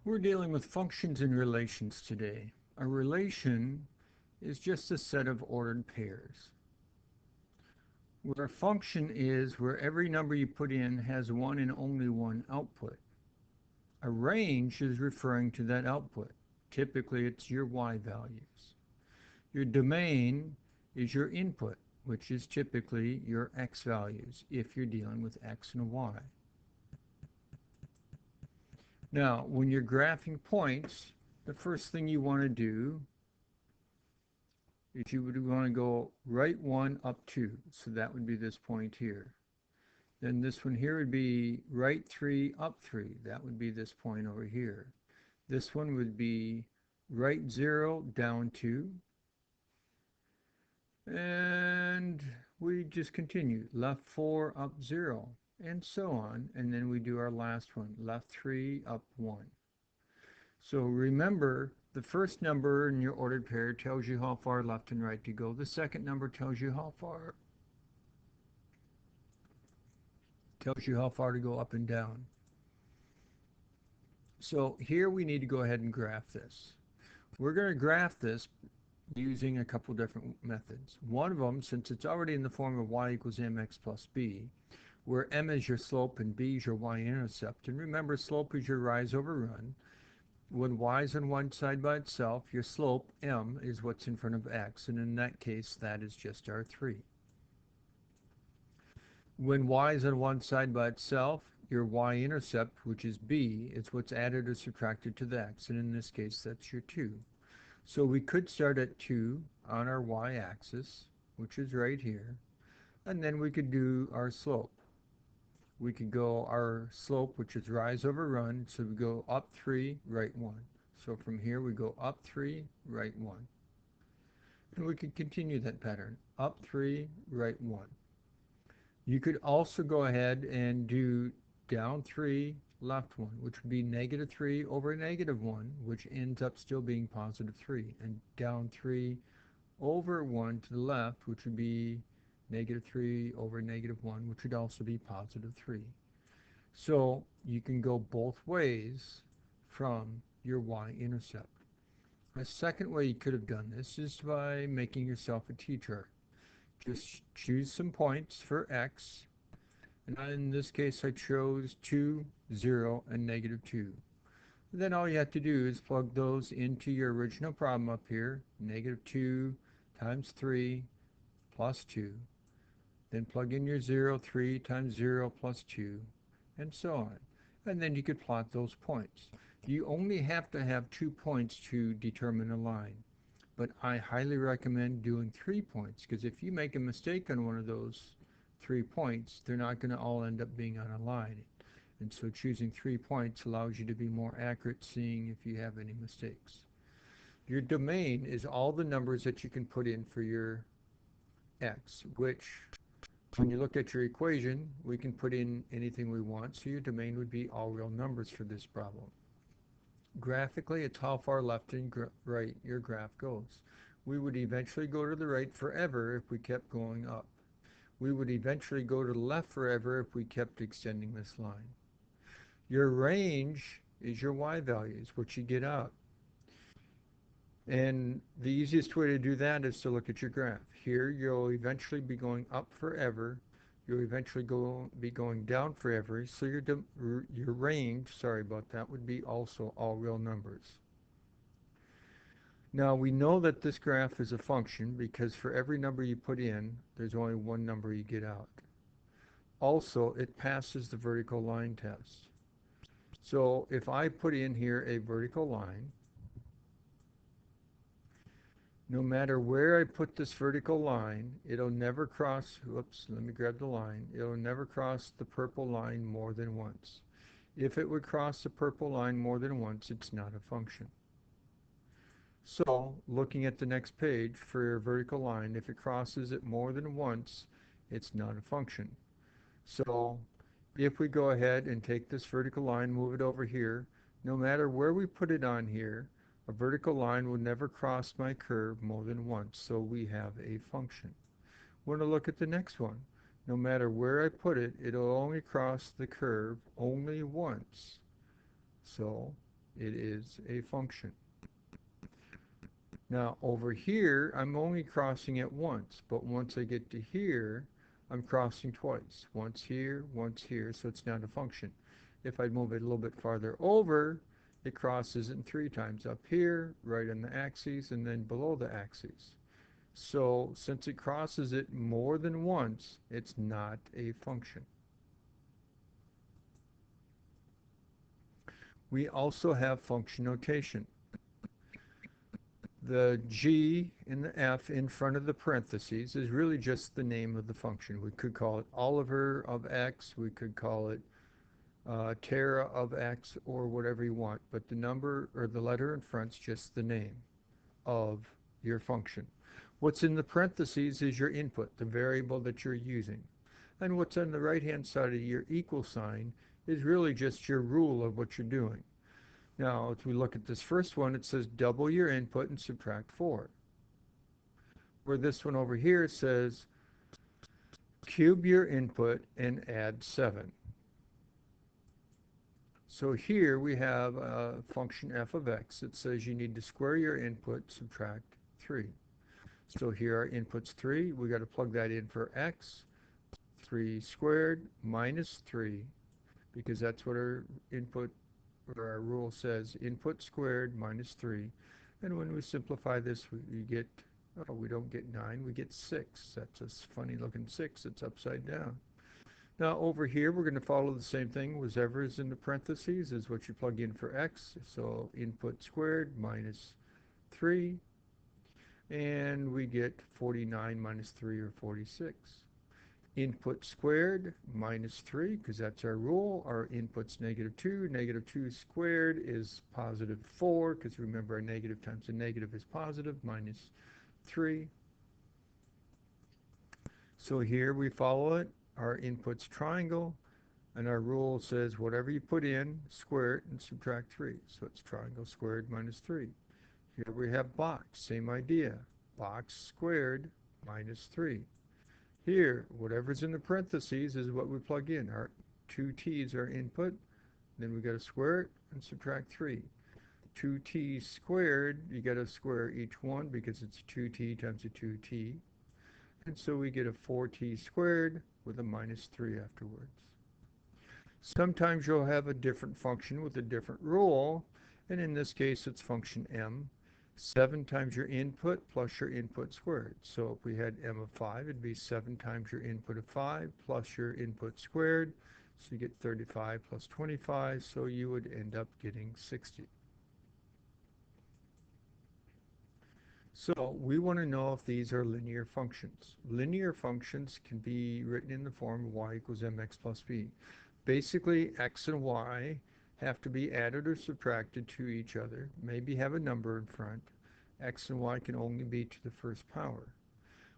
We're dealing with functions and relations today. A relation is just a set of ordered pairs. Where a function is where every number you put in has one and only one output. A range is referring to that output. Typically, it's your y values. Your domain is your input, which is typically your x values if you're dealing with x and y. Now, when you're graphing points, the first thing you want to do is you would want to go right 1 up 2. So that would be this point here. Then this one here would be right 3 up 3. That would be this point over here. This one would be right 0 down 2. And we just continue. Left 4 up 0. And so on. And then we do our last one. Left 3 up 1. So remember, the first number in your ordered pair tells you how far left and right to go. The second number tells you how far to go up and down. So here we need to go ahead and graph this. We're going to graph this using a couple different methods. One of them, since it's already in the form of y equals mx plus b, where m is your slope and b is your y-intercept. And remember, slope is your rise over run. When y is on one side by itself, your slope, m, is what's in front of x, and in that case, that is just our 3. When y is on one side by itself, your y-intercept, which is b, is what's added or subtracted to the x, and in this case, that's your 2. So we could start at 2 on our y-axis, which is right here, and then we could do our slope. We could go our slope, which is rise over run, so we go up 3, right 1. So from here we go up 3, right 1. And we could continue that pattern, up 3, right 1. You could also go ahead and do down 3, left 1, which would be negative 3 over negative 1, which ends up still being positive 3, and down 3 over 1 to the left, which would be negative 3 over negative 1, which would also be positive 3. So you can go both ways from your y-intercept. A second way you could have done this is by making yourself a t-chart. Just choose some points for x, and in this case I chose 2, 0, and negative 2. Then all you have to do is plug those into your original problem up here, negative 2 times 3 plus 2. Then plug in your 0, 3 times 0 plus 2, and so on. And then you could plot those points. You only have to have 2 points to determine a line. But I highly recommend doing 3 points, because if you make a mistake on one of those 3 points, they're not going to all end up being on a line. And so choosing 3 points allows you to be more accurate, seeing if you have any mistakes. Your domain is all the numbers that you can put in for your x, which when you look at your equation, we can put in anything we want, so your domain would be all real numbers for this problem. Graphically, it's how far left and right your graph goes. We would eventually go to the right forever if we kept going up. We would eventually go to the left forever if we kept extending this line. Your range is your y values, what you get out. And the easiest way to do that is to look at your graph. Here, you'll eventually be going up forever. You'll eventually be going down forever. So your range, sorry about that, would be also all real numbers. Now, we know that this graph is a function because for every number you put in, there's only one number you get out. Also, it passes the vertical line test. So if I put in here a vertical line, no matter where I put this vertical line, it'll never cross, whoops, let me grab the line, it'll never cross the purple line more than once. If it would cross the purple line more than once, it's not a function. So, looking at the next page for your vertical line, if it crosses it more than once, it's not a function. So, if we go ahead and take this vertical line, move it over here, no matter where we put it on here, a vertical line will never cross my curve more than once, so we have a function. We're going to look at the next one. No matter where I put it, it'll only cross the curve only once. So it is a function. Now over here, I'm only crossing it once, but once I get to here, I'm crossing twice. Once here, so it's not a function. If I move it a little bit farther over, it crosses it 3 times up here, right on the axes, and then below the axes. So since it crosses it more than once, it's not a function. We also have function notation. The G and the F in front of the parentheses is really just the name of the function. We could call it Oliver of X, we could call it Tara of X, or whatever you want, but the number or the letter in front is just the name of your function. What's in the parentheses is your input, the variable that you're using. And what's on the right-hand side of your equal sign is really just your rule of what you're doing. Now, as we look at this first one, it says double your input and subtract 4. Where this one over here says cube your input and add 7. So here we have a function f of x that says you need to square your input, subtract 3. So here our input's 3. We got to plug that in for x. 3 squared minus 3, because that's what our input or our rule says, input squared minus 3. And when we simplify this, we get, oh, we don't get 9, we get 6. That's a funny looking 6. It's upside down. Now over here, we're going to follow the same thing. Whatever is in the parentheses is what you plug in for x. So input squared minus 3. And we get 49 minus 3, or 46. Input squared minus 3, because that's our rule. Our input's -2. -2 squared is positive 4, because remember, a negative times a negative is positive, minus 3. So here we follow it. Our input's triangle, and our rule says whatever you put in, square it and subtract 3. So it's triangle squared minus 3. Here we have box, same idea. Box squared minus 3. Here, whatever's in the parentheses is what we plug in. Our 2t's are input. Then we got to square it and subtract 3. 2t squared, you got to square each one because it's 2t times a 2t. And so we get a 4t squared with a minus 3 afterwards. Sometimes you'll have a different function with a different rule, and in this case it's function m. 7 times your input plus your input squared. So if we had m of 5, it'd be 7 times your input of 5 plus your input squared. So you get 35 plus 25, so you would end up getting 60. So we want to know if these are linear functions. Linear functions can be written in the form of y equals mx plus b. Basically, x and y have to be added or subtracted to each other, maybe have a number in front. X and y can only be to the first power.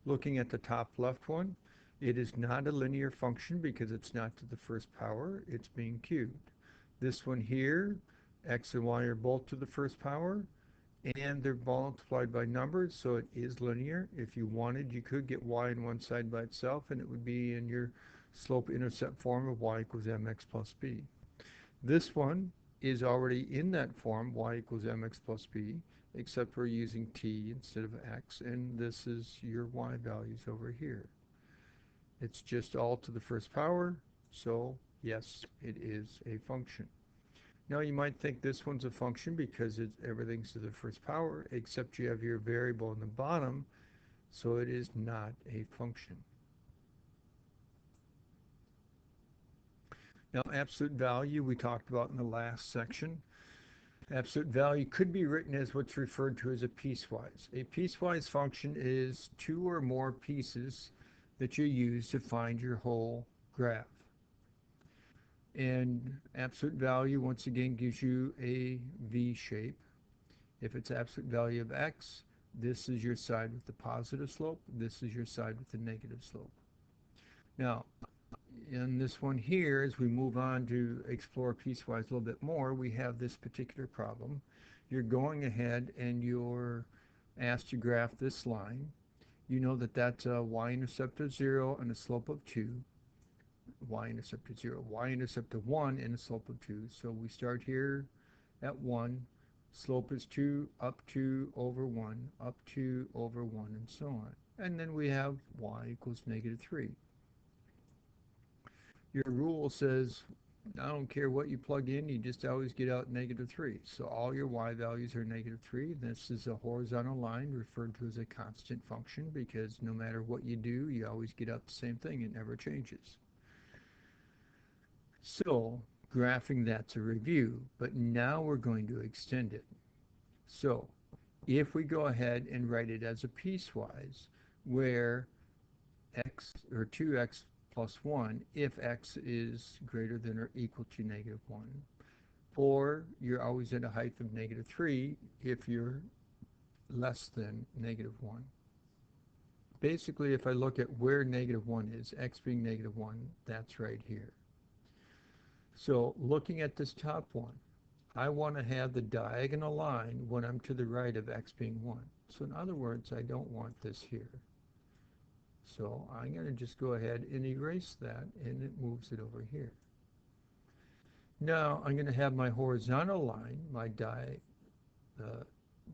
Looking at the top left one, it is not a linear function because it's not to the first power, it's being cubed. This one here, x and y are both to the first power, and they're multiplied by numbers, so it is linear. If you wanted, you could get y on one side by itself, and it would be in your slope-intercept form of y equals mx plus b. This one is already in that form, y equals mx plus b, except we're using t instead of x, and this is your y values over here. It's just all to the first power, so yes, it is a function. Now you might think this one's a function because everything's to the first power, except you have your variable in the bottom, so it is not a function. Now absolute value we talked about in the last section. Absolute value could be written as what's referred to as a piecewise. A piecewise function is 2 or more pieces that you use to find your whole graph. And absolute value, once again, gives you a V shape. If it's absolute value of x, this is your side with the positive slope. This is your side with the negative slope. Now, in this one here, as we move on to explore piecewise a little bit more, we have this particular problem. You're going ahead and you're asked to graph this line. You know that that's a y-intercept of 0 and a slope of 2. Y-intercept of 0, y-intercept of 1 and a slope of 2. So we start here at 1, slope is 2, up 2, over 1, up 2, over 1, and so on. And then we have y equals negative 3. Your rule says, I don't care what you plug in, you just always get out negative 3. So all your y values are negative 3. This is a horizontal line referred to as a constant function because no matter what you do, you always get out the same thing. It never changes. So graphing, that's a review, but now we're going to extend it. So if we go ahead and write it as a piecewise, where x or 2x plus 1 if x is greater than or equal to negative 1, or you're always at a height of negative 3 if you're less than negative 1. Basically, if I look at where negative 1 is, x being negative 1, that's right here. So looking at this top one, I want to have the diagonal line when I'm to the right of x being 1. So in other words, I don't want this here. So I'm going to just go ahead and erase that, and it moves it over here. Now I'm going to have my horizontal line, my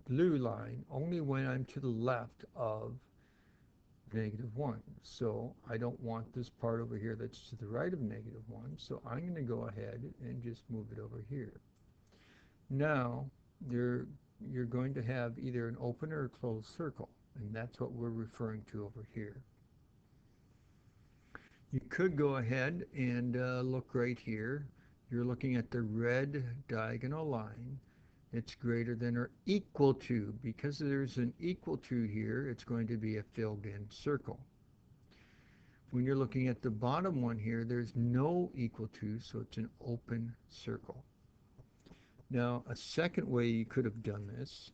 blue line, only when I'm to the left of negative 1. So I don't want this part over here that's to the right of negative 1. So I'm going to go ahead and just move it over here. Now you're going to have either an open or a closed circle, and that's what we're referring to over here. You could go ahead and look right here. You're looking at the red diagonal line. It's greater than or equal to. Because there's an equal to here, it's going to be a filled in circle. When you're looking at the bottom one here, there's no equal to, so it's an open circle. Now, a second way you could have done this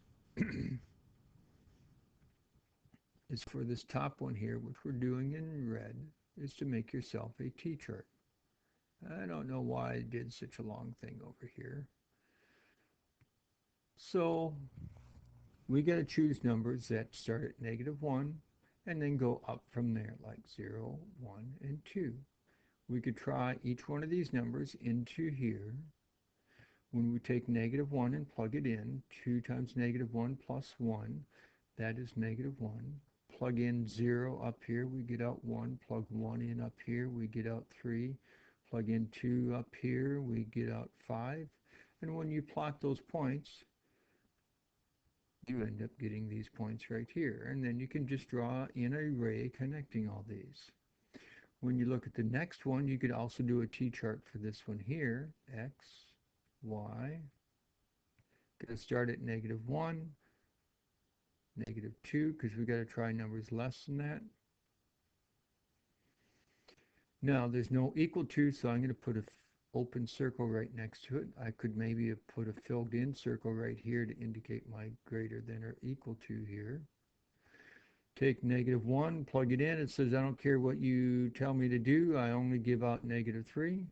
is for this top one here, which we're doing in red, is to make yourself a T-chart. I don't know why I did such a long thing over here. So we got to choose numbers that start at negative 1 and then go up from there, like 0, 1, and 2. We could try each one of these numbers into here. When we take negative 1 and plug it in, 2 times negative 1 plus 1, that is negative 1. Plug in 0 up here, we get out 1. Plug 1 in up here, we get out 3. Plug in 2 up here, we get out 5. And when you plot those points, you end up getting these points right here. And then you can just draw in an array connecting all these. When you look at the next one, you could also do a T-chart for this one here. X, Y, going to start at negative 1, negative 2, because we got to try numbers less than that. Now, there's no equal to, so I'm going to put an open circle right next to it. I could maybe have put a filled in circle right here to indicate my greater than or equal to here. Take negative 1, plug it in. It says, I don't care what you tell me to do. I only give out negative 3.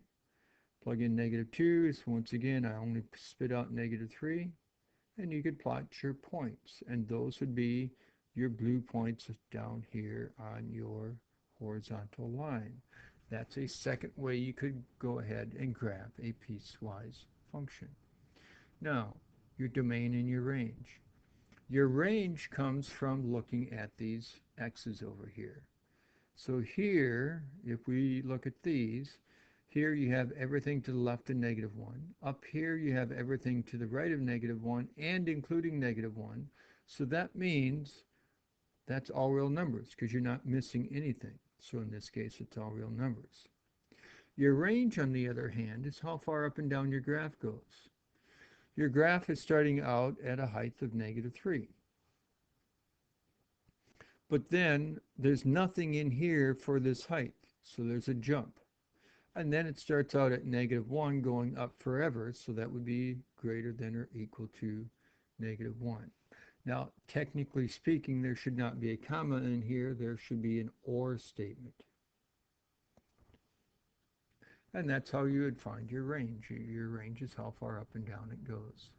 Plug in negative 2. So once again, I only spit out negative 3. And you could plot your points. And those would be your blue points down here on your horizontal line. That's a second way you could go ahead and graph a piecewise function. Now, your domain and your range. Your range comes from looking at these x's over here. So here, if we look at these, here you have everything to the left of negative 1. Up here you have everything to the right of negative 1 and including negative 1. So that means that's all real numbers because you're not missing anything. So in this case, it's all real numbers. Your range, on the other hand, is how far up and down your graph goes. Your graph is starting out at a height of negative 3. But then there's nothing in here for this height. So there's a jump. And then it starts out at negative 1 going up forever. So that would be greater than or equal to negative 1. Now, technically speaking, there should not be a comma in here. There should be an or statement. And that's how you would find your range. Your range is how far up and down it goes.